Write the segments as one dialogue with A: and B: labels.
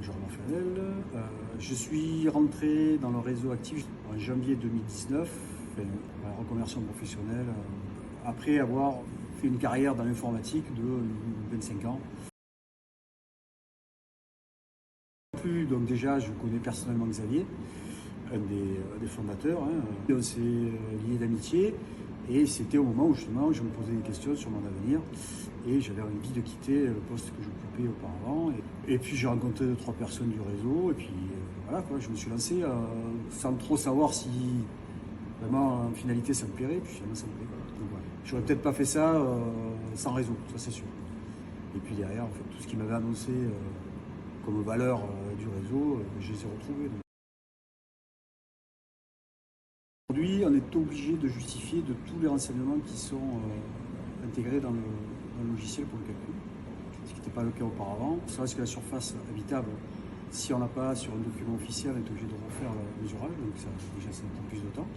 A: donc Jean-Raphaël. Je suis rentré dans le réseau actif en janvier 2019, à la reconversion professionnelle, après avoir fait une carrière dans l'informatique de 25 ans. Donc déjà, je connais personnellement Xavier, un des fondateurs. On s'est liés d'amitié et c'était au moment où justement je me posais des questions sur mon avenir et j'avais envie de quitter le poste que j'occupais auparavant. Et puis j'ai rencontré 2-3 personnes du réseau et puis voilà quoi, je me suis lancé sans trop savoir si vraiment en finalité ça me plairait. Puis finalement ça me plaît. Donc voilà. J'aurais peut-être pas fait ça sans réseau, ça c'est sûr. Et puis derrière, en fait, tout ce qui m'avait annoncé comme valeur du réseau, je les ai retrouvés. Aujourd'hui, on est obligé de justifier de tous les renseignements qui sont intégrés dans le logiciel pour le calcul, ce qui n'était pas le cas auparavant. C'est vrai que la surface habitable, si on n'a pas sur un document officiel, on est obligé de refaire le mesurage, donc ça, déjà ça prend plus de temps.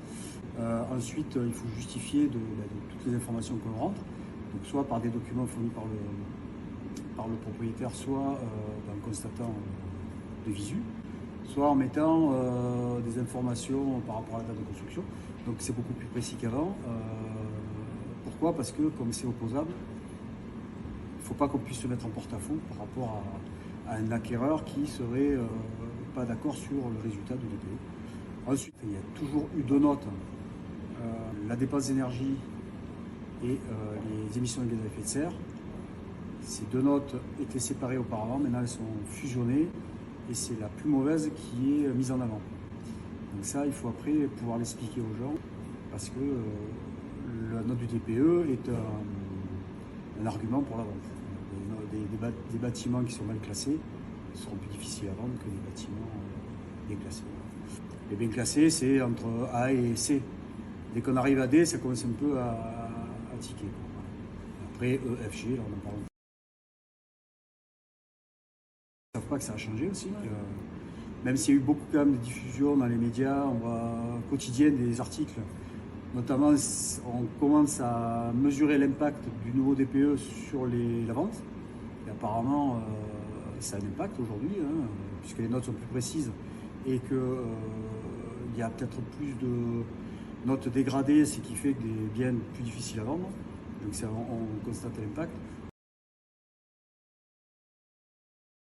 A: Ensuite, il faut justifier de toutes les informations qu'on rentre, donc soit par des documents fournis par le propriétaire, soit en constatant de visu, soit en mettant des informations par rapport à la date de construction. Donc c'est beaucoup plus précis qu'avant. Pourquoi ? Parce que comme c'est opposable, il ne faut pas qu'on puisse se mettre en porte-à-faux par rapport à un acquéreur qui serait pas d'accord sur le résultat du DPE. Ensuite, il y a toujours eu deux notes, la dépense d'énergie et les émissions de gaz à effet de serre. Ces deux notes étaient séparées auparavant, maintenant elles sont fusionnées et c'est la plus mauvaise qui est mise en avant. Donc ça, il faut après pouvoir l'expliquer aux gens parce que la note du DPE est un argument pour la vente. Des bâtiments qui sont mal classés seront plus difficiles à vendre que des bâtiments bien classés. Les bien classés, c'est entre A et C. Dès qu'on arrive à D, ça commence un peu à tiquer. Après, E, F, G, là on en parle. Ils ne savent pas que ça a changé aussi. Même s'il y a eu beaucoup quand même de diffusion dans les médias, on voit quotidiennes des articles. Notamment, on commence à mesurer l'impact du nouveau DPE sur la vente. Et apparemment, ça a un impact aujourd'hui, puisque les notes sont plus précises et qu'il y a peut-être plus de notes dégradées, ce qui fait que des biens plus difficiles à vendre. Donc ça, on constate l'impact.